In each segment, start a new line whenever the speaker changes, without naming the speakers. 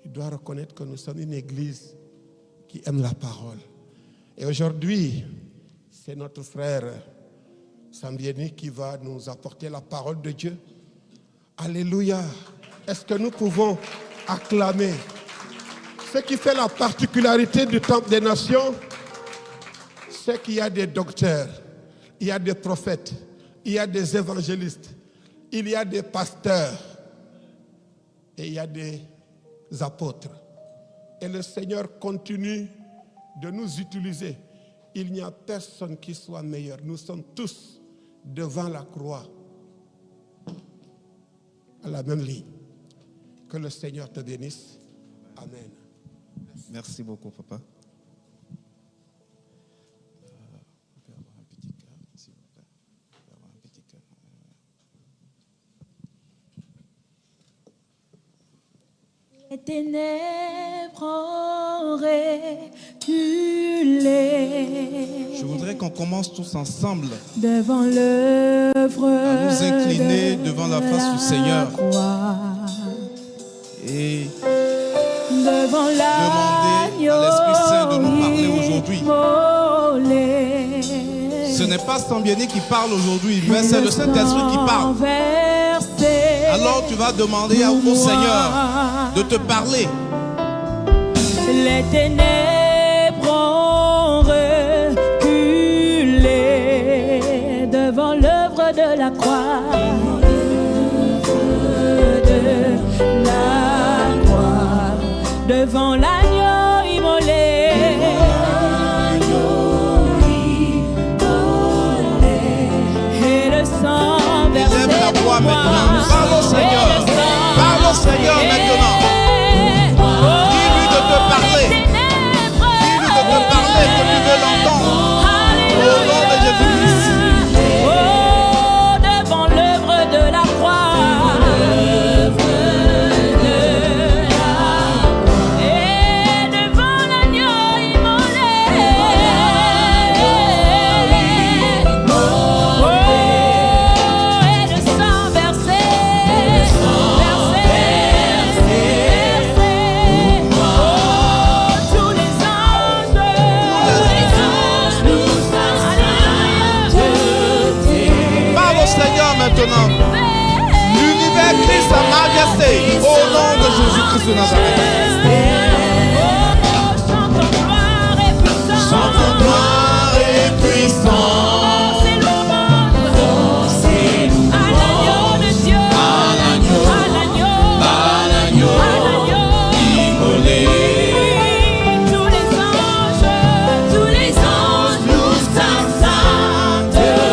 il doit reconnaître que nous sommes une église qui aime la parole. Et aujourd'hui, c'est notre frère Sambieni qui va nous apporter la parole de Dieu. Alléluia. Est-ce que nous pouvons acclamer? Ce qui fait la particularité du Temple des Nations, c'est qu'il y a des docteurs, il y a des prophètes, il y a des évangélistes, il y a des pasteurs et il y a des apôtres. Et le Seigneur continue de nous utiliser. Il n'y a personne qui soit meilleur. Nous sommes tous devant la croix, à la même ligne. Que le Seigneur te bénisse. Amen.
Merci beaucoup, papa.
Les ténèbres ont reculé.
Je voudrais qu'on commence tous ensemble
devant l'œuvre
à nous incliner devant la face du Seigneur et
devant
demander à l'Esprit Saint de nous parler aujourd'hui. Ce n'est pas Sambieni qui parle aujourd'hui, mais c'est le Saint-Esprit qui parle. Alors tu vas demander au Seigneur de te parler.
Les ténèbres ont reculé devant l'œuvre de la croix. Devant l'agneau immolé. Et le sang versé.
Lève la voix maintenant. Parle au Seigneur. Parle au Seigneur maintenant. Dis-lui de te parler. Dis-lui de te parler que tu veux l'entendre. Au nom de Jésus-Christ.
Oh, devant l'œuvre de la croix.
Maintenant, l'univers crie sa majesté au nom de Jésus-Christ de Nazareth. Chantons gloire et puissance,
c'est louange à l'agneau de Dieu, à l'agneau
immolé.
Tous les anges louent sa sainteté.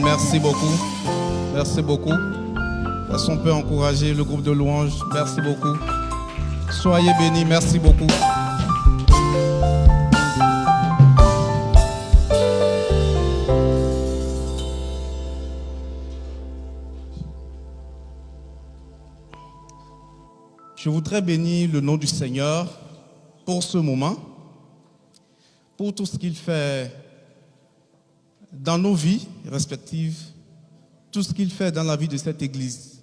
Merci beaucoup. Merci beaucoup. Est-ce qu'on peut encourager le groupe de louanges? Merci beaucoup. Soyez bénis. Merci beaucoup. Je voudrais bénir le nom du Seigneur pour ce moment, pour tout ce qu'il fait dans nos vies respectives, tout ce qu'il fait dans la vie de cette église.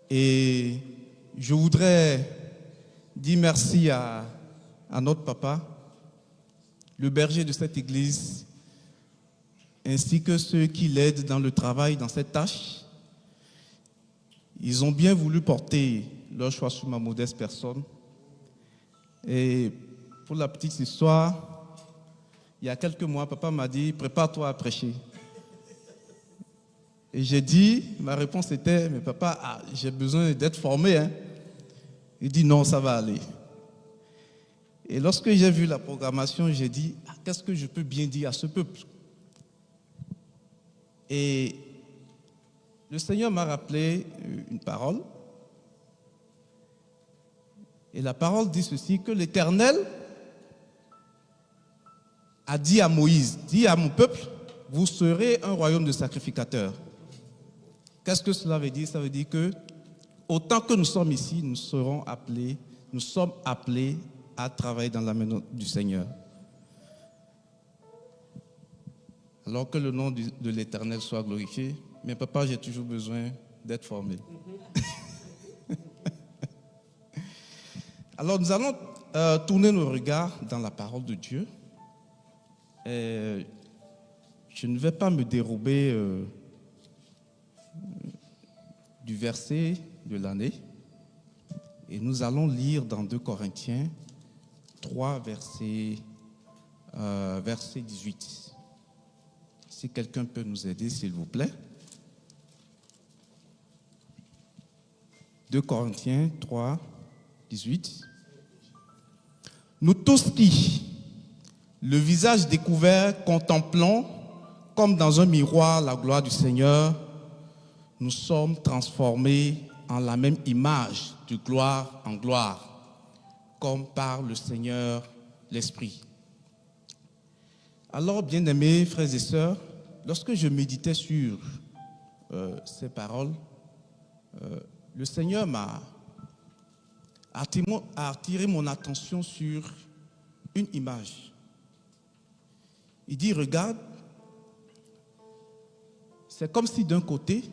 Et je voudrais dire merci à notre papa, le berger de cette église, ainsi que ceux qui l'aident dans le travail, dans cette tâche. Ils ont bien voulu porter leur choix sur ma modeste personne. Et pour la petite histoire, il y a quelques mois, papa m'a dit, prépare-toi à prêcher. Et j'ai dit, ma réponse était, mais papa, j'ai besoin d'être formé. Hein. Il dit, non, ça va aller. Et lorsque j'ai vu la programmation, j'ai dit, qu'est-ce que je peux bien dire à ce peuple? Et le Seigneur m'a rappelé une parole. Et la parole dit ceci, que l'Éternel a dit à Moïse, dit à mon peuple, vous serez un royaume de sacrificateurs. Qu'est-ce que cela veut dire? Ça veut dire que autant que nous sommes ici, nous sommes appelés à travailler dans la maison du Seigneur. Alors que le nom de l'Éternel soit glorifié. Mais papa, j'ai toujours besoin d'être formé. Alors nous allons tourner nos regards dans la parole de Dieu. Et je ne vais pas me dérober du verset de l'année. Et nous allons lire dans 2 Corinthiens 3, verset 18. Si quelqu'un peut nous aider, s'il vous plaît. 2 Corinthiens 3, 18. Nous tous qui, le visage découvert, contemplons comme dans un miroir la gloire du Seigneur, nous sommes transformés en la même image de gloire en gloire, comme par le Seigneur l'Esprit. Alors, bien-aimés frères et sœurs, lorsque je méditais sur ces paroles, le Seigneur a attiré mon attention sur une image. Il dit, regarde, c'est comme si d'un côté,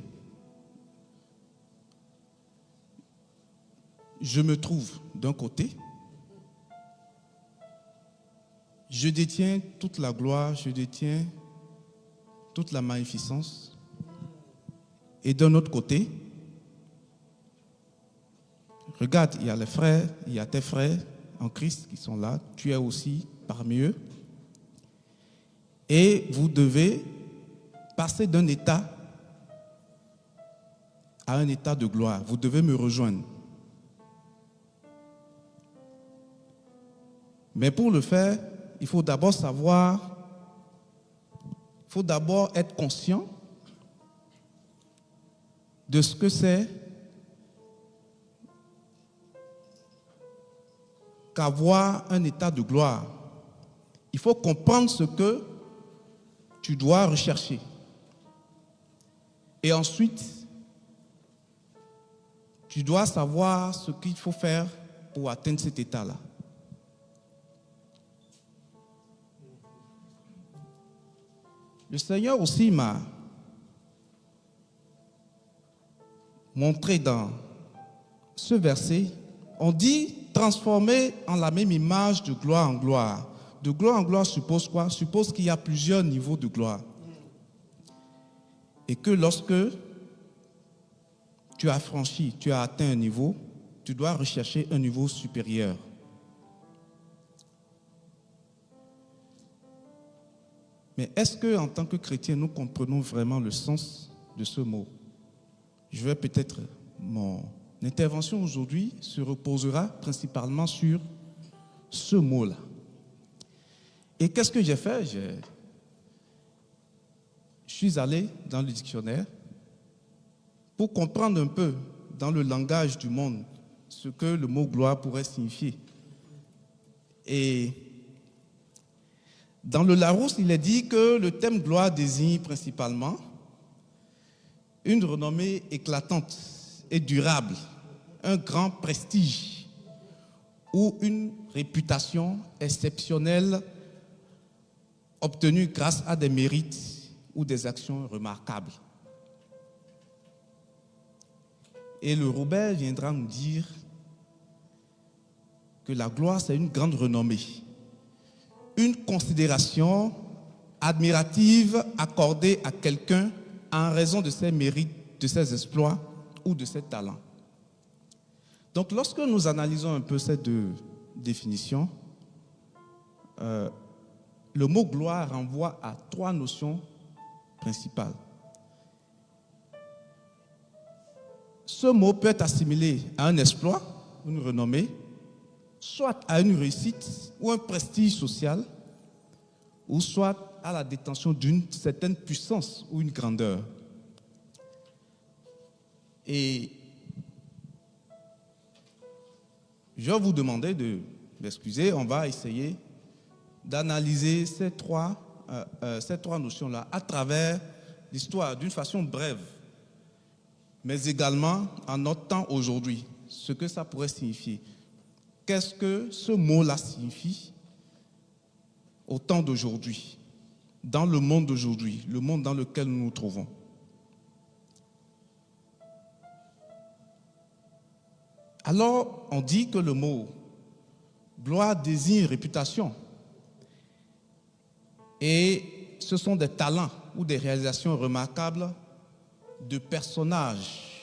je me trouve d'un côté, je détiens toute la gloire, je détiens toute la magnificence, et d'un autre côté, regarde, il y a les frères, il y a tes frères en Christ qui sont là, tu es aussi parmi eux. Et vous devez passer d'un état à un état de gloire. Vous devez me rejoindre. Mais pour le faire, il faut d'abord savoir, il faut d'abord être conscient de ce que c'est qu'avoir un état de gloire. Il faut comprendre ce que tu dois rechercher. Et ensuite, tu dois savoir ce qu'il faut faire pour atteindre cet état-là. Le Seigneur aussi m'a montré dans ce verset, on dit transformer en la même image de gloire en gloire. De gloire en gloire suppose quoi? Suppose qu'il y a plusieurs niveaux de gloire. Et que lorsque tu as franchi, tu as atteint un niveau, tu dois rechercher un niveau supérieur. Mais est-ce qu'en tant que chrétien, nous comprenons vraiment le sens de ce mot? Je vais peut-être, mon intervention aujourd'hui se reposera principalement sur ce mot-là. Et qu'est-ce que j'ai fait? Je suis allé dans le dictionnaire pour comprendre un peu dans le langage du monde ce que le mot gloire pourrait signifier. Et dans le Larousse, il est dit que le thème gloire désigne principalement une renommée éclatante et durable, un grand prestige ou une réputation exceptionnelle obtenue grâce à des mérites ou des actions remarquables. Et le Robert viendra nous dire que la gloire, c'est une grande renommée, une considération admirative accordée à quelqu'un en raison de ses mérites, de ses exploits ou de ses talents. Donc, lorsque nous analysons un peu ces deux définitions, le mot gloire renvoie à trois notions principales. Ce mot peut être assimilé à un exploit, une renommée, soit à une réussite ou un prestige social, ou soit à la détention d'une certaine puissance ou une grandeur. Et je vais vous demander de m'excuser, on va essayer d'analyser ces trois notions-là à travers l'histoire d'une façon brève, mais également en notre temps aujourd'hui, ce que ça pourrait signifier. Qu'est-ce que ce mot-là signifie au temps d'aujourd'hui, dans le monde d'aujourd'hui, le monde dans lequel nous nous trouvons? Alors, on dit que le mot gloire désigne réputation. Et ce sont des talents ou des réalisations remarquables de personnages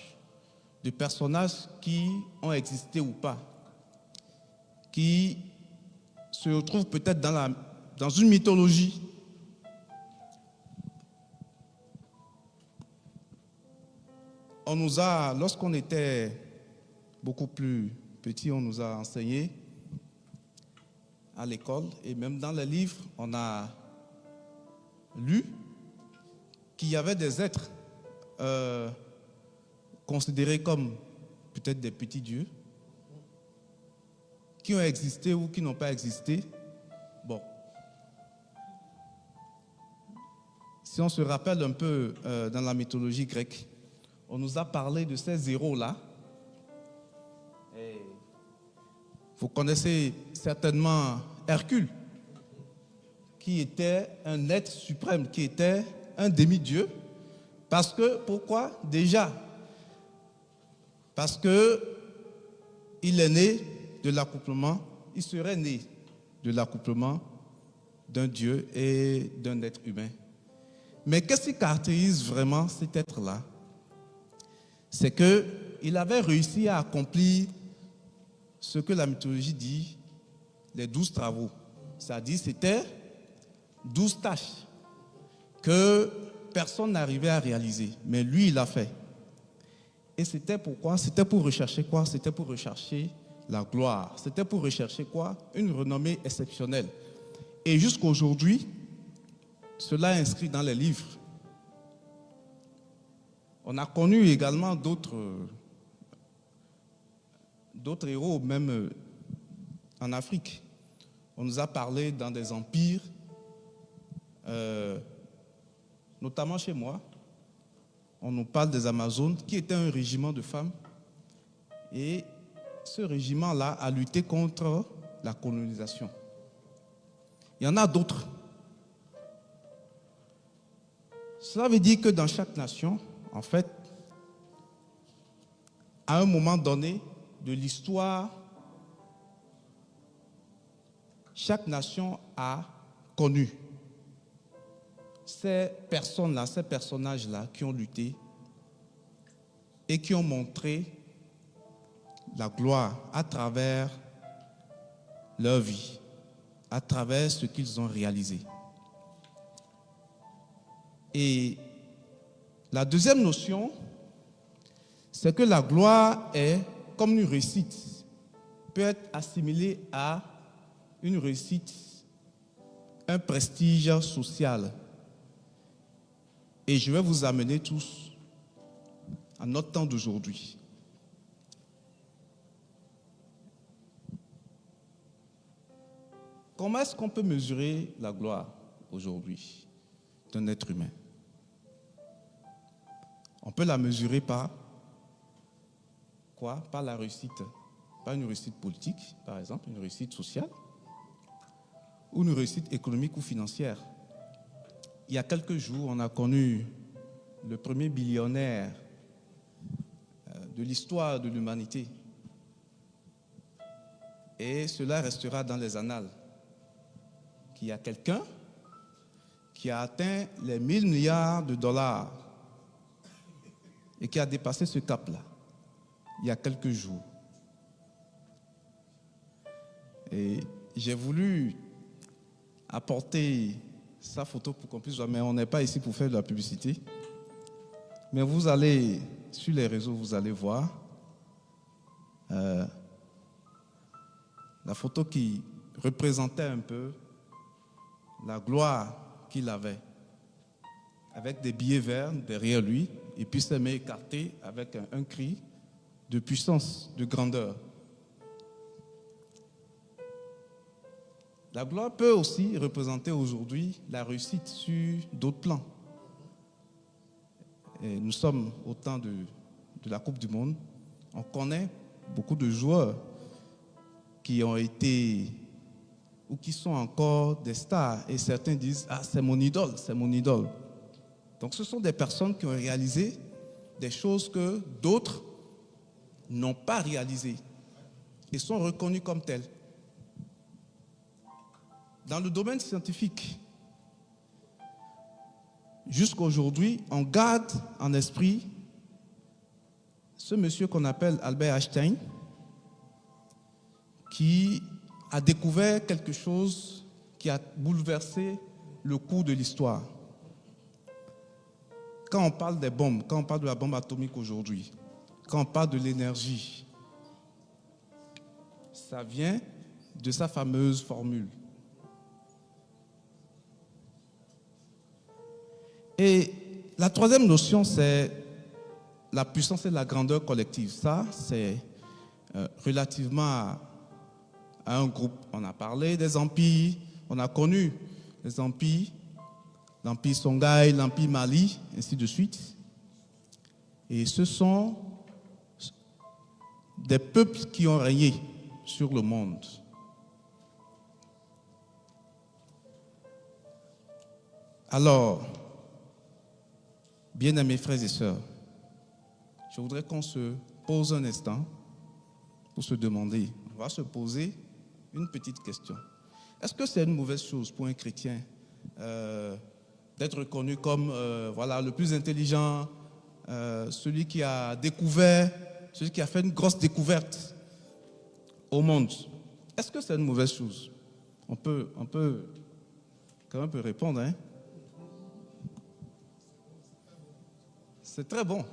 qui ont existé ou pas, qui se retrouvent peut-être dans une mythologie. On nous a, lorsqu'on était beaucoup plus petit, on nous a enseigné à l'école et même dans les livres, on a lu qu'il y avait des êtres considérés comme peut-être des petits dieux qui ont existé ou qui n'ont pas existé. Bon. Si on se rappelle un peu dans la mythologie grecque, on nous a parlé de ces héros-là. Et vous connaissez certainement Hercule, qui était un être suprême, qui était un demi-dieu. Parce que, pourquoi? Déjà, parce que il est né de l'accouplement, il serait né de l'accouplement d'un dieu et d'un être humain. Mais qu'est-ce qui caractérise vraiment cet être-là? C'est qu'il avait réussi à accomplir ce que la mythologie dit, les 12 travaux. C'est-à-dire, c'était 12 tâches que personne n'arrivait à réaliser. Mais lui, il l'a fait. Et c'était pourquoi? C'était pour rechercher quoi? C'était pour rechercher la gloire. C'était pour rechercher quoi? Une renommée exceptionnelle. Et jusqu'à aujourd'hui, cela est inscrit dans les livres. On a connu également d'autres héros, même en Afrique. On nous a parlé dans des empires, notamment chez moi. On nous parle des Amazones, qui était un régiment de femmes. Et ce régiment-là a lutté contre la colonisation. Il y en a d'autres. Cela veut dire que dans chaque nation, en fait, à un moment donné de l'histoire, chaque nation a connu ces personnes-là, ces personnages-là qui ont lutté et qui ont montré la gloire à travers leur vie, à travers ce qu'ils ont réalisé. Et la deuxième notion, c'est que la gloire est comme une réussite, peut être assimilée à une réussite, un prestige social. Et je vais vous amener tous à notre temps d'aujourd'hui. Comment est-ce qu'on peut mesurer la gloire aujourd'hui d'un être humain? On peut la mesurer par quoi? Par la réussite. Pas une réussite politique, par exemple, une réussite sociale, ou une réussite économique ou financière. Il y a quelques jours, on a connu le premier billionnaire de l'histoire de l'humanité. Et cela restera dans les annales. Qu'il y a quelqu'un qui a atteint les 1000 milliards de dollars et qui a dépassé ce cap-là il y a quelques jours. Et j'ai voulu apporter sa photo pour qu'on puisse voir, mais on n'est pas ici pour faire de la publicité. Mais vous allez, sur les réseaux, vous allez voir la photo qui représentait un peu la gloire qu'il avait, avec des billets verts derrière lui, et puis ses mains écartées avec un cri de puissance, de grandeur. La gloire peut aussi représenter aujourd'hui la réussite sur d'autres plans. Et nous sommes au temps de la Coupe du Monde. On connaît beaucoup de joueurs qui ont été ou qui sont encore des stars. Et certains disent « Ah, c'est mon idole, c'est mon idole ». Donc ce sont des personnes qui ont réalisé des choses que d'autres n'ont pas réalisées et sont reconnus comme tels. Dans le domaine scientifique, jusqu'à aujourd'hui, on garde en esprit ce monsieur qu'on appelle Albert Einstein, qui a découvert quelque chose qui a bouleversé le cours de l'histoire. Quand on parle des bombes, quand on parle de la bombe atomique aujourd'hui, quand on parle de l'énergie, ça vient de sa fameuse formule. Et la troisième notion, c'est la puissance et la grandeur collective. Ça, c'est relativement à un groupe. On a parlé des empires, on a connu les empires, l'empire Songhai, l'empire Mali, ainsi de suite. Et ce sont des peuples qui ont régné sur le monde. Alors, bien-aimés frères et sœurs, je voudrais qu'on se pose un instant pour se demander, on va se poser une petite question. Est-ce que c'est une mauvaise chose pour un chrétien d'être reconnu comme voilà, le plus intelligent, celui qui a découvert, celui qui a fait une grosse découverte au monde? Est-ce que c'est une mauvaise chose? On peut quand même répondre, hein? C'est très bon.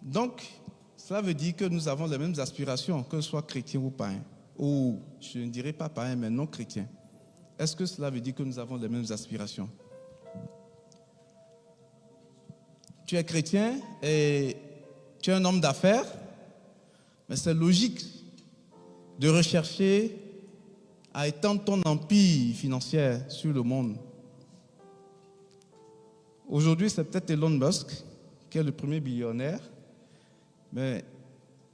Donc, cela veut dire que nous avons les mêmes aspirations, que ce soit chrétien ou païen. Ou, je ne dirais pas païen, mais non chrétien. Est-ce que cela veut dire que nous avons les mêmes aspirations? Tu es chrétien et tu es un homme d'affaires, mais c'est logique de rechercher à étendre ton empire financier sur le monde. Aujourd'hui, c'est peut-être Elon Musk qui est le premier billionnaire, mais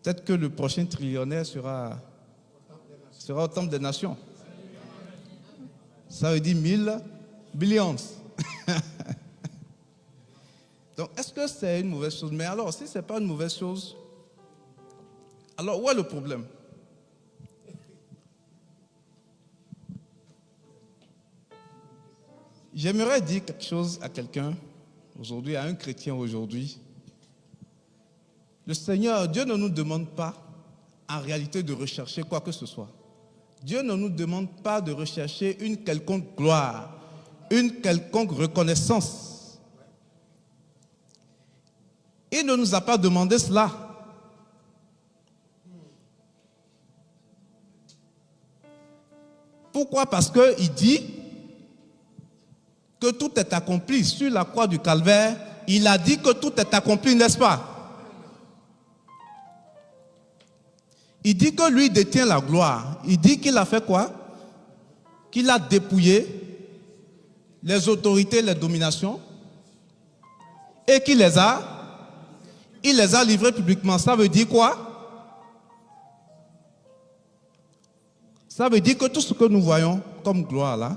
peut-être que le prochain trillionnaire sera au Temple des Nations. Ça veut dire 1000 billions. Donc, est-ce que c'est une mauvaise chose? Mais alors, si ce n'est pas une mauvaise chose, alors où est le problème? J'aimerais dire quelque chose à quelqu'un aujourd'hui, à un chrétien aujourd'hui. Le Seigneur, Dieu ne nous demande pas en réalité de rechercher quoi que ce soit. Dieu ne nous demande pas de rechercher une quelconque gloire, une quelconque reconnaissance. Il ne nous a pas demandé cela. Pourquoi? Parce qu'il dit que tout est accompli. Sur la croix du Calvaire, il a dit que tout est accompli, n'est-ce pas? Il dit que lui détient la gloire. Il dit qu'il a fait quoi? Qu'il a dépouillé les autorités, les dominations, et qu'il les a livrées publiquement. Ça veut dire quoi? Ça veut dire que tout ce que nous voyons comme gloire là,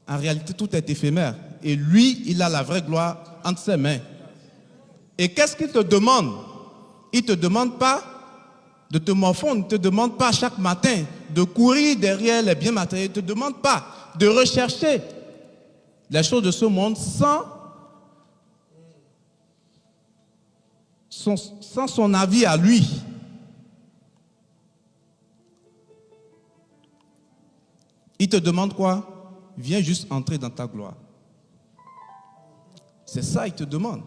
en réalité, tout est éphémère. Et lui, il a la vraie gloire entre ses mains. Et qu'est-ce qu'il te demande? Il ne te demande pas de te morfondre, il ne te demande pas chaque matin de courir derrière les biens matériels, il ne te demande pas de rechercher les choses de ce monde sans son avis à lui. Il te demande quoi? Viens juste entrer dans ta gloire. C'est ça, il te demande.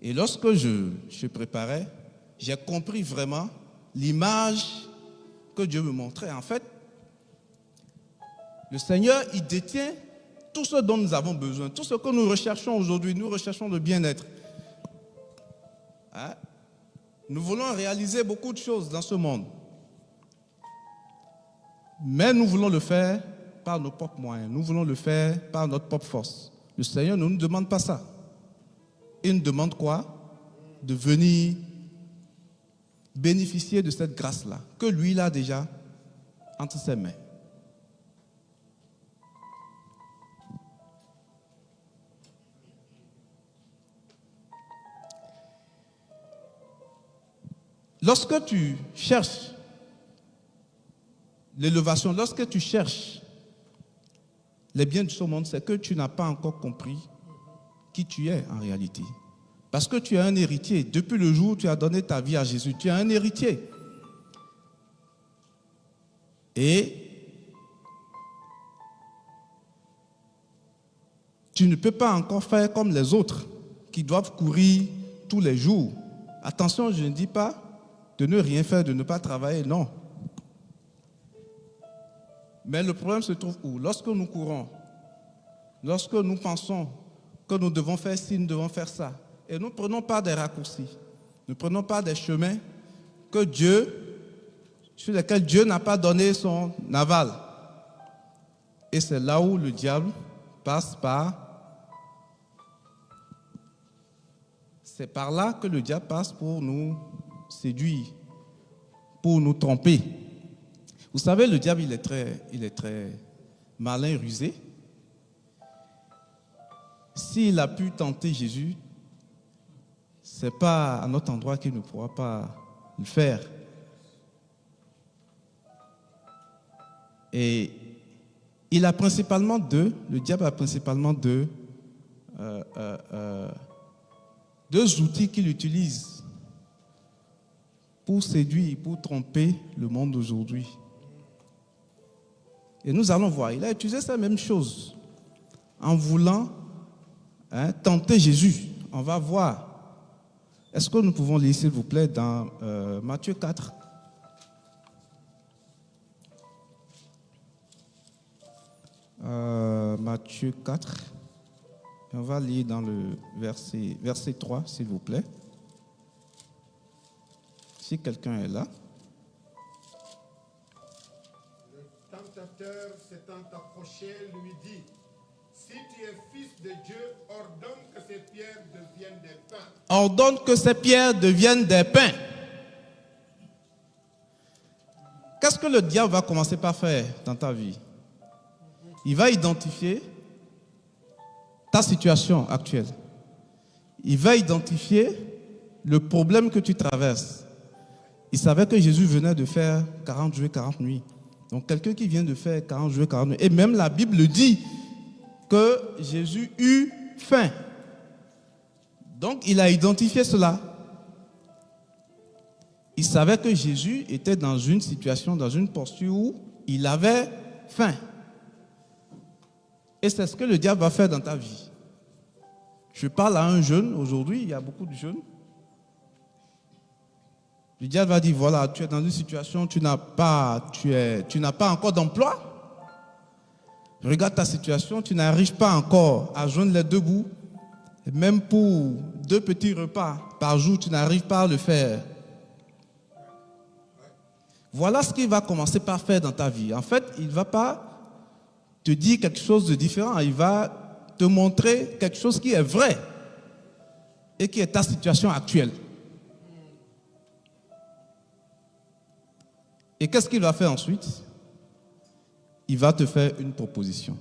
Et lorsque je préparais, j'ai compris vraiment l'image que Dieu me montrait. En fait, Le Seigneur, il détient tout ce dont nous avons besoin, tout ce que nous recherchons aujourd'hui. Nous recherchons le bien-être. Hein? Nous voulons réaliser beaucoup de choses dans ce monde. Mais nous voulons le faire par nos propres moyens. Nous voulons le faire par notre propre force. Le Seigneur ne nous demande pas ça. Il nous demande quoi? De venir bénéficier de cette grâce-là, que lui, il a déjà entre ses mains. Lorsque tu cherches l'élévation, lorsque tu cherches les biens de ce monde, c'est que tu n'as pas encore compris qui tu es en réalité. Parce que tu es un héritier. Depuis le jour où tu as donné ta vie à Jésus, tu es un héritier. Et tu ne peux pas encore faire comme les autres qui doivent courir tous les jours. Attention, je ne dis pas de ne rien faire, de ne pas travailler, non. Mais le problème se trouve où? Lorsque nous courons, lorsque nous pensons que nous devons faire ci, nous devons faire ça, et nous ne prenons pas des raccourcis, nous ne prenons pas des chemins que Dieu, sur lesquels Dieu n'a pas donné son aval. Et c'est là où le diable passe par. C'est par là que le diable passe pour nous séduire, pour nous tromper. Vous savez, le diable, il est très malin et rusé. S'il a pu tenter Jésus, ce n'est pas à notre endroit qu'il ne pourra pas le faire. Et il a principalement le diable a principalement deux outils qu'il utilise pour séduire, pour tromper le monde d'aujourd'hui. Et nous allons voir, il a utilisé cette même chose en voulant tenter Jésus. On va voir. Est-ce que nous pouvons lire, s'il vous plaît, dans Matthieu 4? Matthieu 4. On va lire dans le verset 3, s'il vous plaît. Si quelqu'un est là.
Le tentateur s'étant approché lui dit: si tu es fils de Dieu, ordonne que ces pierres deviennent des pains.
Ordonne que ces pierres deviennent des pains. Qu'est-ce que le diable va commencer par faire dans ta vie? Il va identifier ta situation actuelle. Il va identifier le problème que tu traverses. Il savait que Jésus venait de faire 40 jours et 40 nuits. Donc quelqu'un qui vient de faire 40 jours et 40 nuits, et même la Bible le dit, que Jésus eut faim. Donc il a identifié cela. Il savait que Jésus était dans une situation, dans une posture où il avait faim. Et c'est ce que le diable va faire dans ta vie. Je parle à un jeune aujourd'hui, il y a beaucoup de jeunes. Le diable va dire, voilà, tu es dans une situation, tu n'as pas encore d'emploi. Regarde ta situation, tu n'arrives pas encore à joindre les deux bouts. Et même pour 2 petits repas par jour, tu n'arrives pas à le faire. Voilà ce qu'il va commencer par faire dans ta vie. En fait, il ne va pas te dire quelque chose de différent. Il va te montrer quelque chose qui est vrai et qui est ta situation actuelle. Et qu'est-ce qu'il va faire ensuite? Il va te faire une proposition.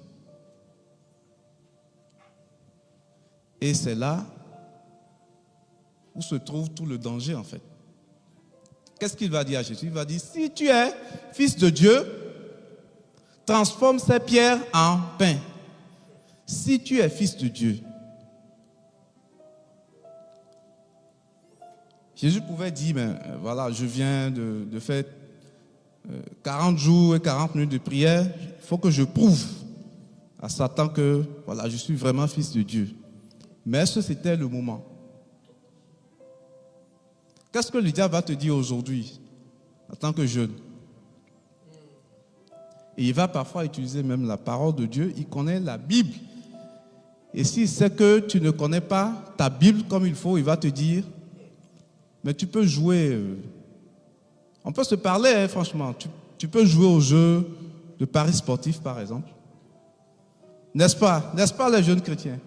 Et c'est là où se trouve tout le danger en fait. Qu'est-ce qu'il va dire à Jésus? Il va dire, si tu es fils de Dieu, transforme ces pierres en pain. Si tu es fils de Dieu. Jésus pouvait dire, mais voilà, je viens de faire 40 jours et 40 minutes de prière, il faut que je prouve à Satan que voilà, je suis vraiment fils de Dieu. Mais ce c'était le moment. Qu'est-ce que le diable va te dire aujourd'hui en tant que jeune? Et il va parfois utiliser même la parole de Dieu. Il connaît la Bible. Et s'il sait que tu ne connais pas ta Bible comme il faut, il va te dire, mais tu peux jouer. On peut se parler, hein, franchement. Tu peux jouer au jeu de paris sportifs, par exemple. N'est-ce pas les jeunes chrétiens?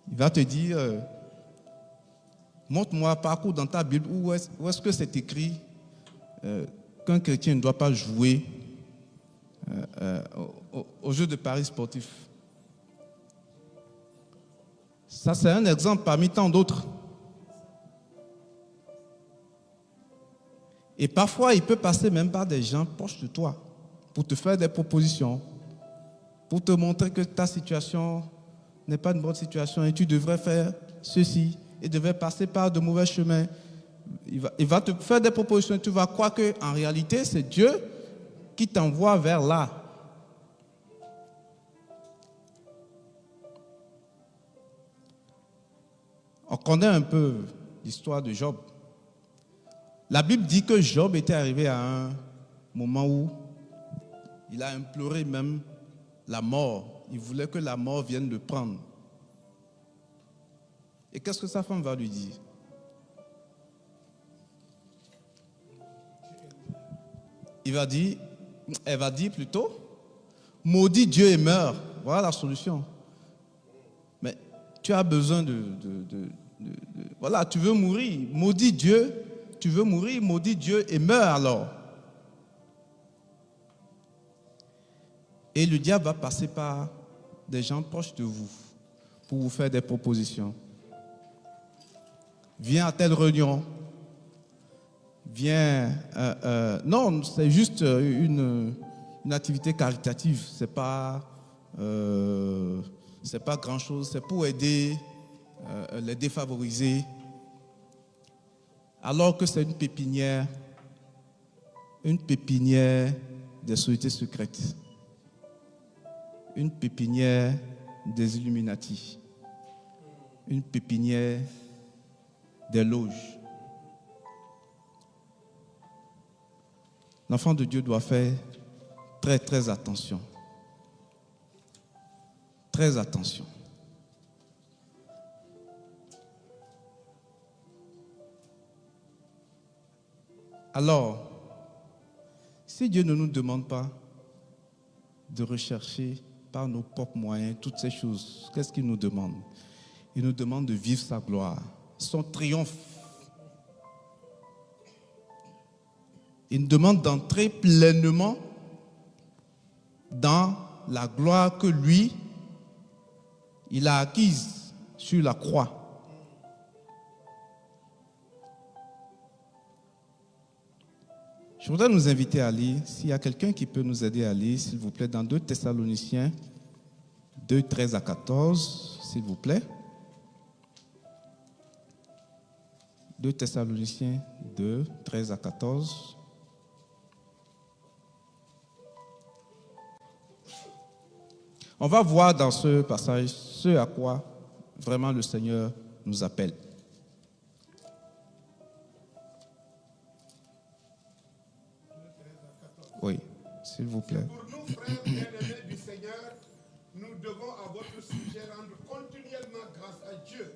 Il va te dire, montre-moi, parcours dans ta Bible, où est-ce que c'est écrit qu'un chrétien ne doit pas jouer au jeu de paris sportifs. Ça, c'est un exemple parmi tant d'autres. Et parfois, il peut passer même par des gens proches de toi pour te faire des propositions, pour te montrer que ta situation n'est pas une bonne situation et tu devrais faire ceci et devrais passer par de mauvais chemins. Il va te faire des propositions et tu vas croire qu'en réalité, c'est Dieu qui t'envoie vers là. On connaît un peu l'histoire de Job. La Bible dit que Job était arrivé à un moment où il a imploré même la mort. Il voulait que la mort vienne le prendre. Et qu'est-ce que sa femme va lui dire? Elle va dire plutôt, maudit Dieu et meurs. Voilà la solution. Mais tu as besoin voilà, tu veux mourir, maudit Dieu, tu veux mourir, maudit Dieu et meurs alors. Et le diable va passer par des gens proches de vous pour vous faire des propositions. Viens à telle réunion. Viens. Non, c'est juste une activité caritative. C'est pas grand-chose. C'est pour aider les défavorisés. Alors que c'est une pépinière des sociétés secrètes. Une pépinière des Illuminati. Une pépinière des loges. L'enfant de Dieu doit faire très, très attention. Très attention. Alors, si Dieu ne nous demande pas de rechercher par nos propres moyens toutes ces choses, qu'est-ce qu'il nous demande? Il nous demande de vivre sa gloire, son triomphe. Il nous demande d'entrer pleinement dans la gloire que lui, il a acquise sur la croix. Je voudrais nous inviter à lire, s'il y a quelqu'un qui peut nous aider à lire, s'il vous plaît, dans 2 Thessaloniciens 2, 13 à 14, s'il vous plaît. 2 Thessaloniciens 2, 13 à 14. On va voir dans ce passage ce à quoi vraiment le Seigneur nous appelle. Oui, s'il vous plaît.
Pour nous, frères bien-aimés du Seigneur, nous devons à votre sujet rendre continuellement grâce à Dieu,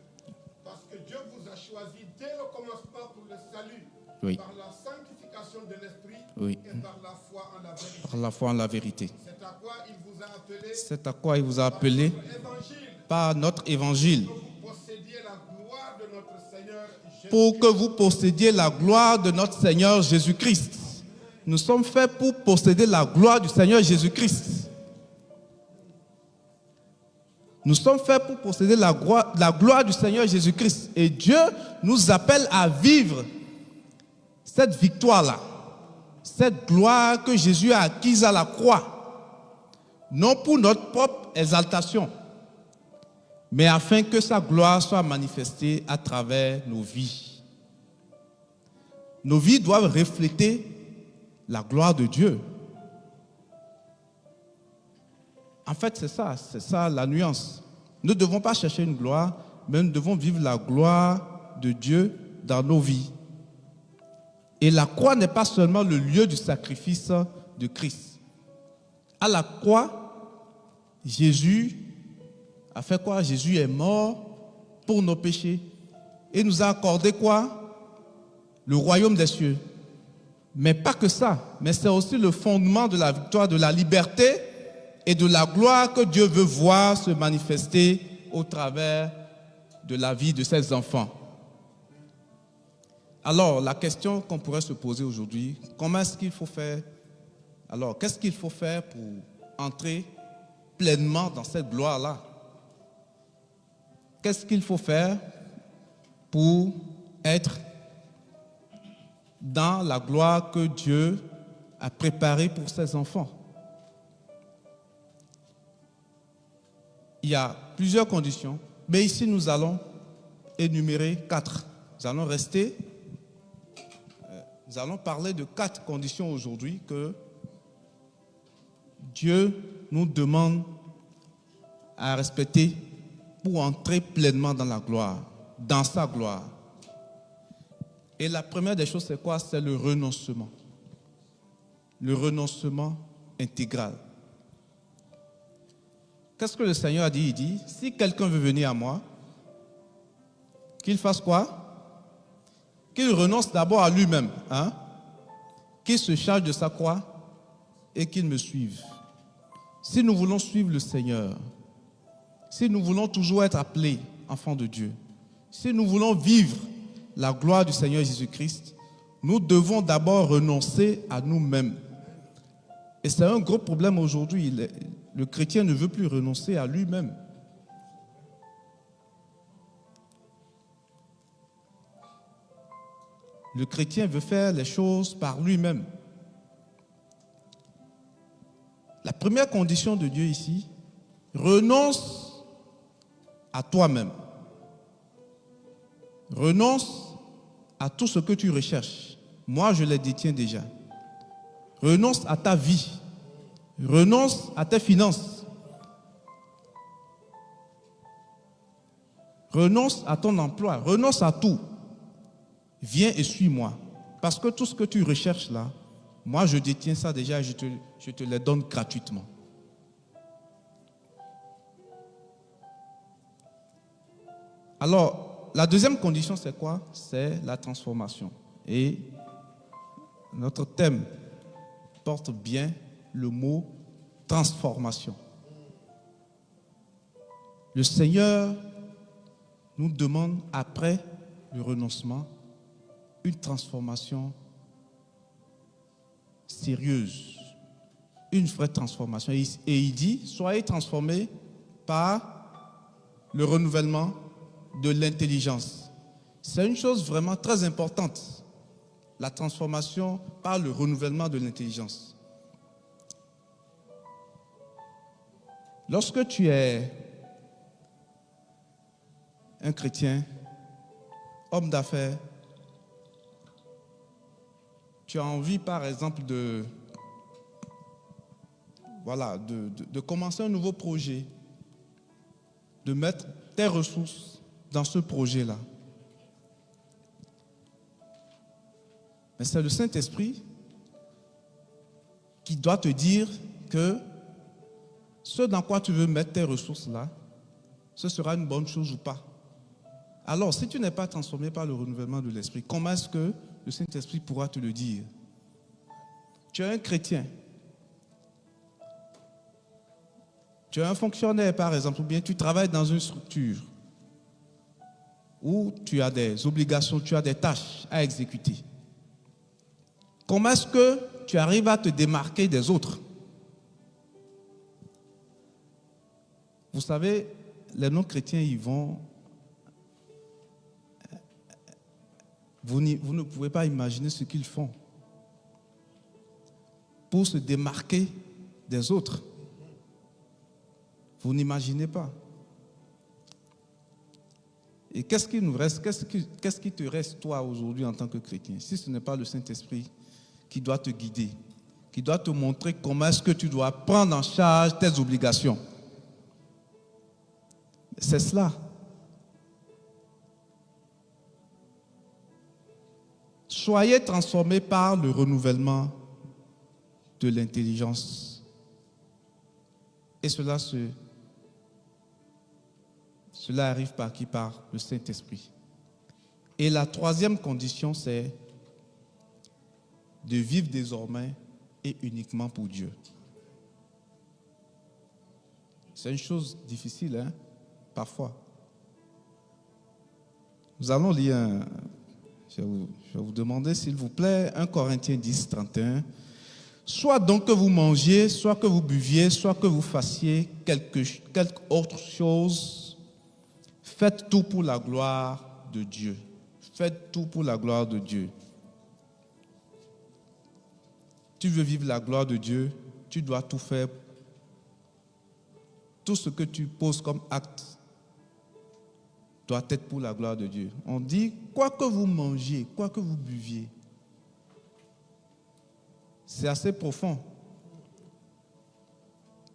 parce que Dieu vous a choisi dès le commencement pour le salut,
Oui.
par la sanctification de l'Esprit
Oui.
et par la foi en la vérité.
Par la foi en la vérité.
C'est à quoi il vous a appelé,
C'est à quoi il vous a appelé par notre évangile. Pour que vous possédiez la gloire de notre Seigneur Jésus-Christ. Nous sommes faits pour posséder la gloire du Seigneur Jésus-Christ. Nous sommes faits pour posséder la gloire du Seigneur Jésus-Christ. Et Dieu nous appelle à vivre cette victoire-là, cette gloire que Jésus a acquise à la croix, non pour notre propre exaltation, mais afin que sa gloire soit manifestée à travers nos vies. Nos vies doivent refléter la gloire de Dieu. En fait, c'est ça la nuance. Nous ne devons pas chercher une gloire, mais nous devons vivre la gloire de Dieu dans nos vies. Et la croix n'est pas seulement le lieu du sacrifice de Christ. À la croix, Jésus a fait quoi? Jésus est mort pour nos péchés et nous a accordé quoi? Le royaume des cieux. Mais pas que ça, mais c'est aussi le fondement de la victoire, de la liberté et de la gloire que Dieu veut voir se manifester au travers de la vie de ses enfants. Alors, la question qu'on pourrait se poser aujourd'hui, comment est-ce qu'il faut faire? Alors, qu'est-ce qu'il faut faire pour entrer pleinement dans cette gloire-là? Qu'est-ce qu'il faut faire pour être dans la gloire que Dieu a préparée pour ses enfants? Il y a plusieurs conditions, mais ici nous allons énumérer 4. Nous allons nous allons parler de 4 conditions aujourd'hui que Dieu nous demande à respecter pour entrer pleinement dans la gloire, dans sa gloire. Et la première des choses, c'est quoi? C'est le renoncement. Le renoncement intégral. Qu'est-ce que le Seigneur a dit? Il dit, si quelqu'un veut venir à moi, qu'il fasse quoi? Qu'il renonce d'abord à lui-même, qu'il se charge de sa croix et qu'il me suive. Si nous voulons suivre le Seigneur, si nous voulons toujours être appelés enfants de Dieu, si nous voulons vivre la gloire du Seigneur Jésus-Christ, nous devons d'abord renoncer à nous-mêmes. Et c'est un gros problème aujourd'hui. Le chrétien ne veut plus renoncer à lui-même. Le chrétien veut faire les choses par lui-même. La première condition de Dieu ici, renonce à toi-même. Renonce à tout ce que tu recherches. Moi, je les détiens déjà. Renonce à ta vie. Renonce à tes finances. Renonce à ton emploi. Renonce à tout. Viens et suis-moi. Parce que tout ce que tu recherches là, moi je détiens ça déjà et je te les donne gratuitement. Alors, la deuxième condition, c'est quoi? C'est la transformation. Et notre thème porte bien le mot transformation. Le Seigneur nous demande, après le renoncement, une transformation sérieuse, une vraie transformation. Et il dit, soyez transformés par le renouvellement de l'intelligence. C'est une chose vraiment très importante, la transformation par le renouvellement de l'intelligence. Lorsque tu es un chrétien, homme d'affaires, tu as envie, par exemple, de commencer un nouveau projet, de mettre tes ressources dans ce projet-là. Mais c'est le Saint-Esprit qui doit te dire que ce dans quoi tu veux mettre tes ressources-là, ce sera une bonne chose ou pas. Alors, si tu n'es pas transformé par le renouvellement de l'esprit, comment est-ce que le Saint-Esprit pourra te le dire? Tu es un chrétien. Tu es un fonctionnaire, par exemple, ou bien tu travailles dans une structure où tu as des obligations, tu as des tâches à exécuter. Comment est-ce que tu arrives à te démarquer des autres? Vous savez, les non-chrétiens, vous ne pouvez pas imaginer ce qu'ils font pour se démarquer des autres. Vous n'imaginez pas. Et qu'est-ce qui nous reste? Qu'est-ce qui te reste, toi, aujourd'hui, en tant que chrétien, si ce n'est pas le Saint-Esprit qui doit te guider, qui doit te montrer comment est-ce que tu dois prendre en charge tes obligations? C'est cela. Soyez transformés par le renouvellement de l'intelligence. Et cela arrive par qui? Par le Saint-Esprit. Et la troisième condition, c'est de vivre désormais et uniquement pour Dieu. C'est une chose difficile, hein, parfois. Nous allons lire, je vais vous demander s'il vous plaît, 1 Corinthiens 10, 31. Soit donc que vous mangiez, soit que vous buviez, soit que vous fassiez quelque autre chose, faites tout pour la gloire de Dieu. Faites tout pour la gloire de Dieu. Tu veux vivre la gloire de Dieu, tu dois tout faire. Tout ce que tu poses comme acte doit être pour la gloire de Dieu. On dit, quoi que vous mangiez, quoi que vous buviez. C'est assez profond.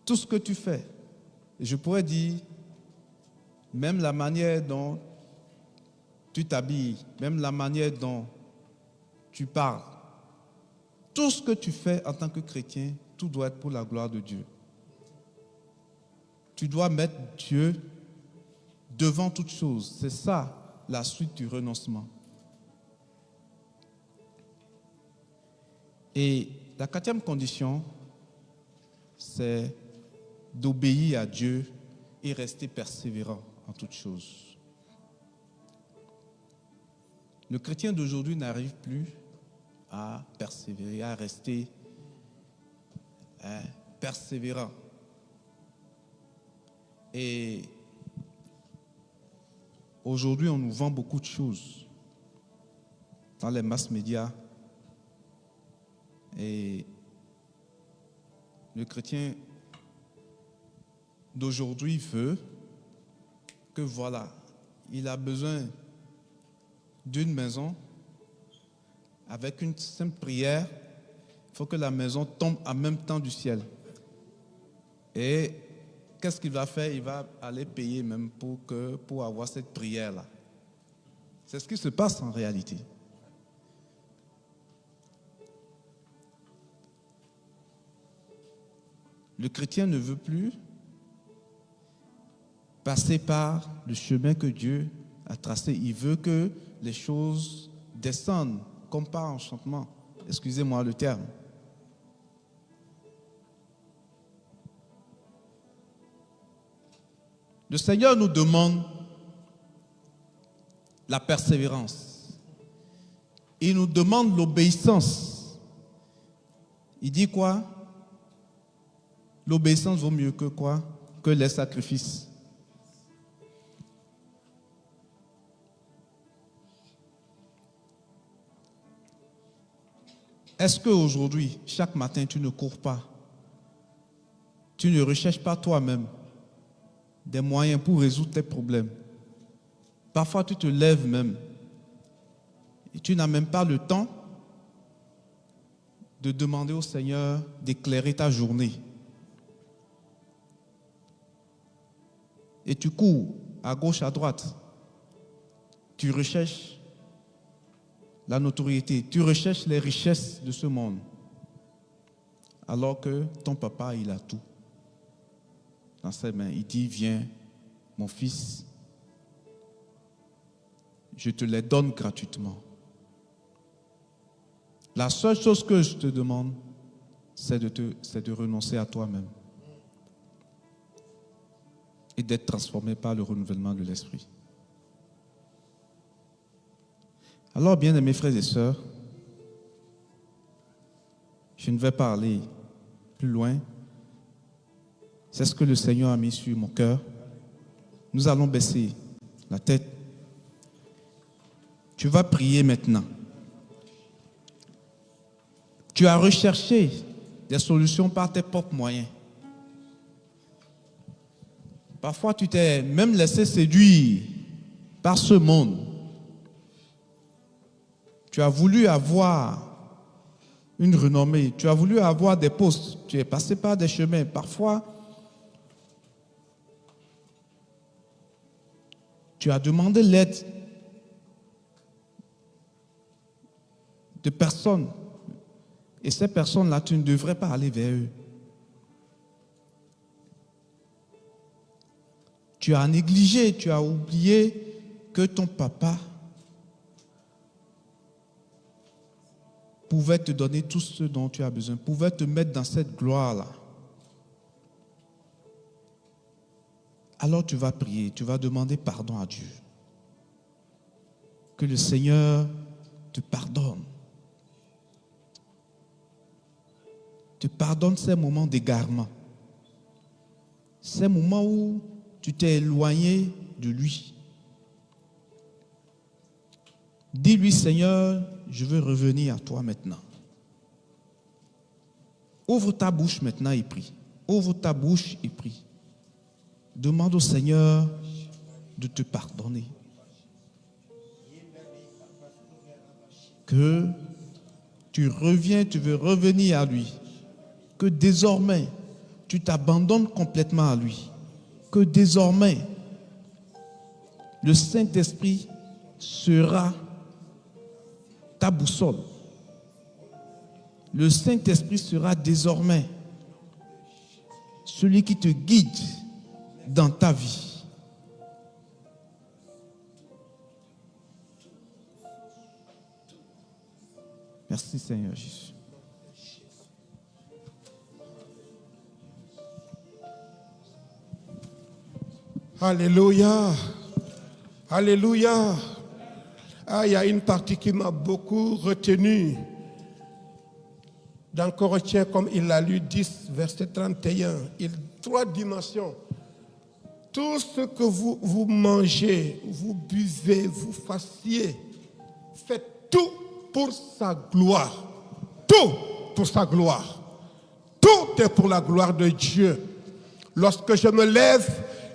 Tout ce que tu fais, je pourrais dire, même la manière dont tu t'habilles, même la manière dont tu parles, tout ce que tu fais en tant que chrétien, tout doit être pour la gloire de Dieu. Tu dois mettre Dieu devant toute chose. C'est ça la suite du renoncement. Et la quatrième condition, c'est d'obéir à Dieu et rester persévérant en toutes choses. Le chrétien d'aujourd'hui n'arrive plus à persévérer, à rester persévérant. Et aujourd'hui, on nous vend beaucoup de choses dans les masses médias. Et le chrétien d'aujourd'hui veut que voilà, il a besoin d'une maison avec une simple prière. Il faut que la maison tombe en même temps du ciel. Et qu'est-ce qu'il va faire? Il va aller payer même pour avoir cette prière-là. C'est ce qui se passe en réalité. Le chrétien ne veut plus passer par le chemin que Dieu a tracé. Il veut que les choses descendent comme par enchantement. Excusez-moi le terme. Le Seigneur nous demande la persévérance. Il nous demande l'obéissance. Il dit quoi? L'obéissance vaut mieux que quoi? Que les sacrifices. Est-ce qu'aujourd'hui, chaque matin, tu ne cours pas? Tu ne recherches pas toi-même des moyens pour résoudre tes problèmes? Parfois, tu te lèves même et tu n'as même pas le temps de demander au Seigneur d'éclairer ta journée. Et tu cours à gauche, à droite. Tu recherches la notoriété, tu recherches les richesses de ce monde. Alors que ton papa, il a tout dans ses mains. Il dit, viens, mon fils, je te les donne gratuitement. La seule chose que je te demande, c'est de renoncer à toi-même et d'être transformé par le renouvellement de l'esprit. Alors, bien aimés frères et sœurs, je ne vais pas aller plus loin. C'est ce que le Seigneur a mis sur mon cœur. Nous allons baisser la tête. Tu vas prier maintenant. Tu as recherché des solutions par tes propres moyens. Parfois, tu t'es même laissé séduire par ce monde. Tu as voulu avoir une renommée, tu as voulu avoir des postes, tu es passé par des chemins. Parfois, tu as demandé l'aide de personnes. Et ces personnes-là, tu ne devrais pas aller vers eux. Tu as négligé, tu as oublié que ton papa pouvait te donner tout ce dont tu as besoin, pouvait te mettre dans cette gloire-là. Alors tu vas prier, tu vas demander pardon à Dieu. Que le Seigneur te pardonne. Te pardonne ces moments d'égarement. Ces moments où tu t'es éloigné de lui. Dis-lui, Seigneur, je veux revenir à toi maintenant. Ouvre ta bouche maintenant et prie. Ouvre ta bouche et prie. Demande au Seigneur de te pardonner. Que tu reviens, tu veux revenir à lui. Que désormais, tu t'abandonnes complètement à lui. Que désormais, le Saint-Esprit sera ta boussole. Le Saint-Esprit sera désormais celui qui te guide dans ta vie. Merci Seigneur Jésus.
Alléluia. Alléluia. Ah, il y a une partie qui m'a beaucoup retenu. Dans Corinthiens, comme il l'a lu, 10, verset 31, il y a 3 dimensions. Tout ce que vous mangez, vous buvez, vous fassiez, faites tout pour sa gloire. Tout pour sa gloire. Tout est pour la gloire de Dieu. Lorsque je me lève,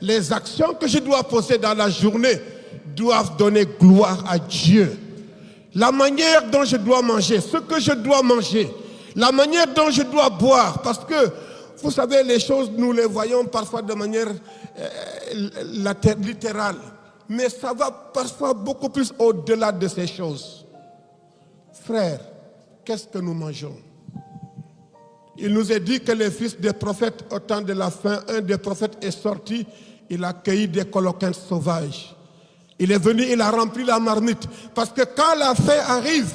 les actions que je dois poser dans la journée doivent donner gloire à Dieu. La manière dont je dois manger, ce que je dois manger, la manière dont je dois boire, parce que vous savez, les choses, nous les voyons parfois de manière littérale, mais ça va parfois beaucoup plus au-delà de ces choses. Frères, qu'est-ce que nous mangeons? Il nous est dit que les fils des prophètes, au temps de la fin, un des prophètes est sorti, il a cueilli des coloquins sauvages. Il est venu, il a rempli la marmite. Parce que quand la faim arrive,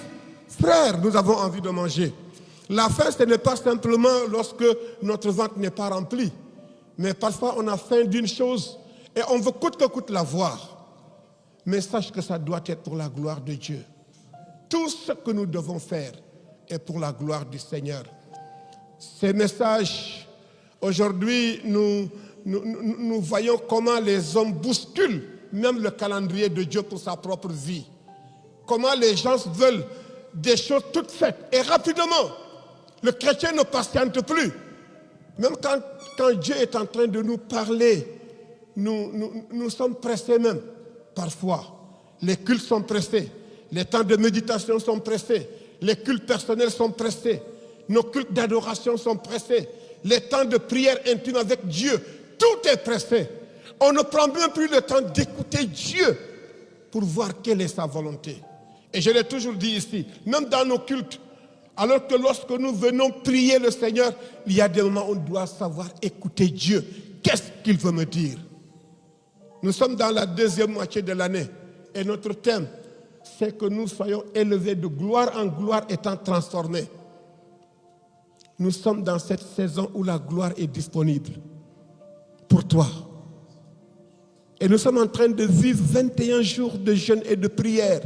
frères, nous avons envie de manger. La faim, ce n'est pas simplement lorsque notre ventre n'est pas rempli. Mais parfois, on a faim d'une chose et on veut coûte que coûte l'avoir. Mais sache que ça doit être pour la gloire de Dieu. Tout ce que nous devons faire est pour la gloire du Seigneur. Ces messages, aujourd'hui, nous voyons comment les hommes bousculent même le calendrier de Dieu pour sa propre vie. Comment les gens veulent des choses toutes faites et rapidement. Le chrétien ne patiente plus. Même quand Dieu est en train de nous parler, nous sommes pressés même, parfois. Les cultes sont pressés, les temps de méditation sont pressés, les cultes personnels sont pressés, nos cultes d'adoration sont pressés, les temps de prière intime avec Dieu, tout est pressé. On ne prend même plus le temps d'écouter Dieu pour voir quelle est sa volonté. Et je l'ai toujours dit ici, même dans nos cultes, alors que lorsque nous venons prier le Seigneur, il y a des moments où on doit savoir écouter Dieu. Qu'est-ce qu'il veut me dire? Nous sommes dans la deuxième moitié de l'année et notre thème, c'est que nous soyons élevés de gloire en gloire étant transformés. Nous sommes dans cette saison où la gloire est disponible pour toi. Et nous sommes en train de vivre 21 jours de jeûne et de prière.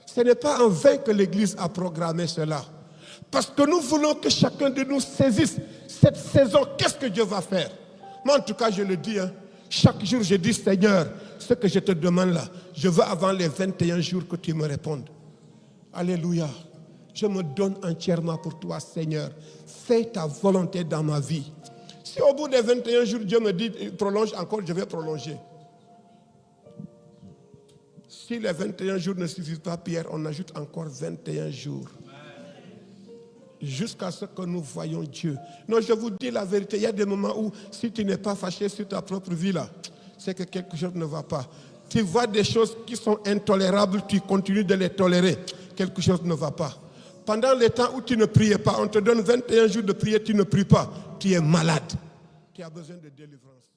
Ce n'est pas en vain que l'Église a programmé cela. Parce que nous voulons que chacun de nous saisisse cette saison. Qu'est-ce que Dieu va faire? Moi, en tout cas, je le dis. Chaque jour, je dis, Seigneur, ce que je te demande là, je veux avant les 21 jours que tu me répondes. Alléluia. Je me donne entièrement pour toi, Seigneur. Fais ta volonté dans ma vie. Si au bout des 21 jours, Dieu me dit, prolonge encore, je vais prolonger. Si les 21 jours ne suffisent pas, Pierre, on ajoute encore 21 jours. Jusqu'à ce que nous voyons Dieu. Non, je vous dis la vérité, il y a des moments où si tu n'es pas fâché sur ta propre vie là, c'est que quelque chose ne va pas. Tu vois des choses qui sont intolérables, tu continues de les tolérer, quelque chose ne va pas. Pendant les temps où tu ne priais pas, on te donne 21 jours de prière, tu ne pries pas. Tu es malade. Tu as besoin de délivrance.